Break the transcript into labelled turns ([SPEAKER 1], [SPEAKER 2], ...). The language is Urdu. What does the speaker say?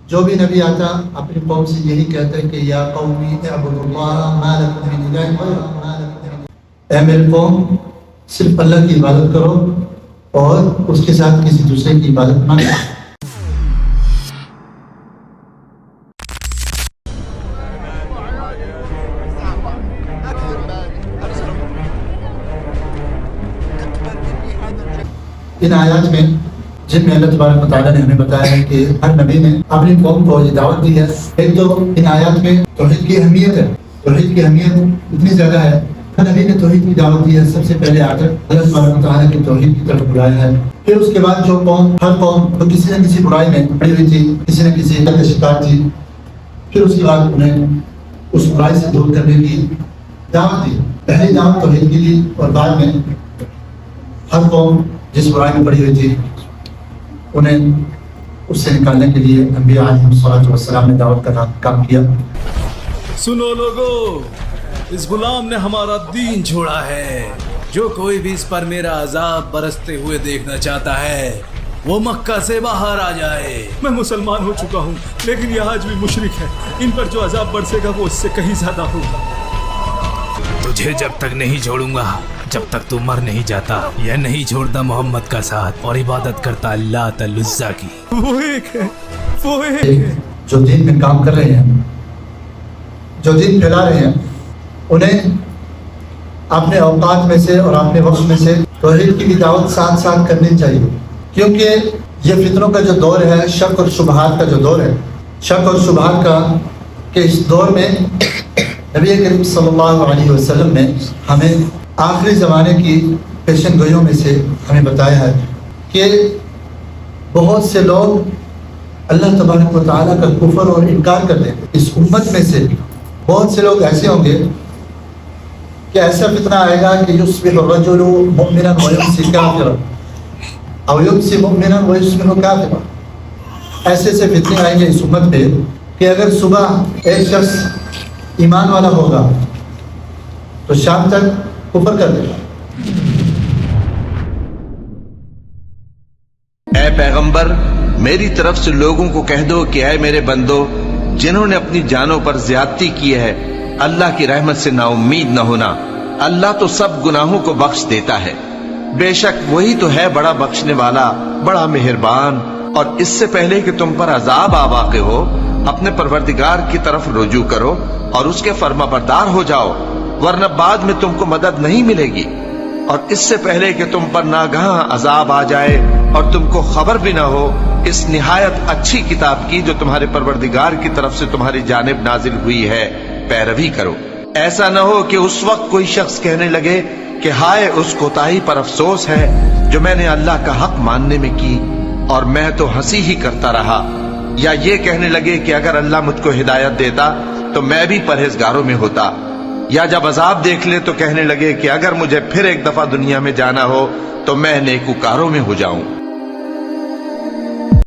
[SPEAKER 1] جو بھی نبی آتا اپنی قوم سے یہی کہتا ہے کہ یا قومی اعبدوا اللہ ما لکم من الہ غیرہ، اے میری قوم صرف اللہ کی عبادت کرو اور اس کے ساتھ کسی دوسرے کی عبادت نہ کرو۔ ان آیات میں جن میں اللہ تبارک و تعالیٰ نے ہمیں بتایا ہے کہ ہر نبی نے اپنی قوم کو یہ دعوت دی ہے، ایک تو ان آیات میں توحید کی اہمیت ہے۔ توحید کی اہمیت اتنی زیادہ ہے، ہر نبی نے توحید کی دعوت دی ہے۔ سب سے پہلے آ کر اللہ تبارک و تعالیٰ کی توحید کی طرف بلایا ہے۔ پھر اس کے بعد جو قوم، ہر قوم جو کسی نہ کسی برائی میں پڑی ہوئی تھی، کسی نہ کسی کا شکار تھی، پھر اس کے بعد انہیں اس برائی سے دور کرنے کی دعوت دی۔ پہلی دعوت توحید کی دی اور بعد میں ہر قوم جس برائی میں پڑی ہوئی تھی انہیں اس سے نکالنے کے لیے انبیاء علیہ الصلوۃ والسلام نے دعوت کا کام کیا۔
[SPEAKER 2] سنو لوگو، اس غلام نے ہمارا دین چھوڑا ہے۔ جو کوئی بھی اس پر میرا عذاب برستے ہوئے دیکھنا چاہتا ہے وہ مکہ سے باہر آ جائے۔ میں مسلمان ہو چکا ہوں لیکن یہ آج بھی مشرک ہے۔ ان پر جو عذاب برسے گا وہ اس سے کہیں زیادہ ہوگا۔ تجھے جب تک نہیں چھوڑوں گا جب تک تو مر نہیں جاتا یا نہیں چھوڑتا محمد کا ساتھ اور عبادت کرتا اللہ تعالی کی۔ وہ ایک ہے
[SPEAKER 1] جو دین میں کام کر رہے ہیں، جو دین پھیلا رہے ہیں، انہیں اپنے اوقات میں سے اور اپنے وقت میں سے توحید کی بھی دعوت ساتھ ساتھ کرنی چاہیے، کیونکہ یہ فتنوں کا جو دور ہے، شک اور شبہات کا جو دور ہے، شک اور شبہات کا، کہ اس دور میں نبی کریم صلی اللہ علیہ وسلم نے ہمیں آخری زمانے کی پیشن گوئیوں میں سے ہمیں بتایا ہے کہ بہت سے لوگ اللہ تبارک و تعالیٰ کا کفر اور انکار کر دیں گے۔ اس امت میں سے بہت سے لوگ ایسے ہوں گے کہ ایسا فتنہ آئے گا کہ یصبح الرجل مؤمنا ویمسی کافرا او یمسی مؤمنا ویصبح کافرا۔ ایسے فتنے آئیں گے اس امت پہ کہ اگر صبح ایک شخص ایمان والا ہوگا تو شام تک کفر کر دے گا۔
[SPEAKER 3] اے پیغمبر، میری طرف سے لوگوں کو کہہ دو کہ اے میرے بندو، جنہوں نے اپنی جانوں پر زیادتی کی ہے، اللہ کی رحمت سے نا امید نہ ہونا۔ اللہ تو سب گناہوں کو بخش دیتا ہے، بے شک وہی تو ہے بڑا بخشنے والا، بڑا مہربان۔ اور اس سے پہلے کہ تم پر عذاب آ واقع ہو، اپنے پروردگار کی طرف رجوع کرو اور اس کے فرما بردار ہو جاؤ، ورنہ بعد میں تم کو مدد نہیں ملے گی۔ اور اس سے پہلے کہ تم پر ناگہاں عذاب آ جائے اور تم کو خبر بھی نہ ہو، اس نہایت اچھی کتاب کی جو تمہارے پروردگار کی طرف سے تمہاری جانب نازل ہوئی ہے پیروی کرو۔ ایسا نہ ہو کہ اس وقت کوئی شخص کہنے لگے کہ ہائے اس کوتاہی پر افسوس ہے جو میں نے اللہ کا حق ماننے میں کی اور میں تو ہنسی ہی کرتا رہا، یا یہ کہنے لگے کہ اگر اللہ مجھ کو ہدایت دیتا تو میں بھی پرہیزگاروں میں ہوتا، یا جب عذاب دیکھ لے تو کہنے لگے کہ اگر مجھے پھر ایک دفعہ دنیا میں جانا ہو تو میں نیکوکاروں میں ہو جاؤں۔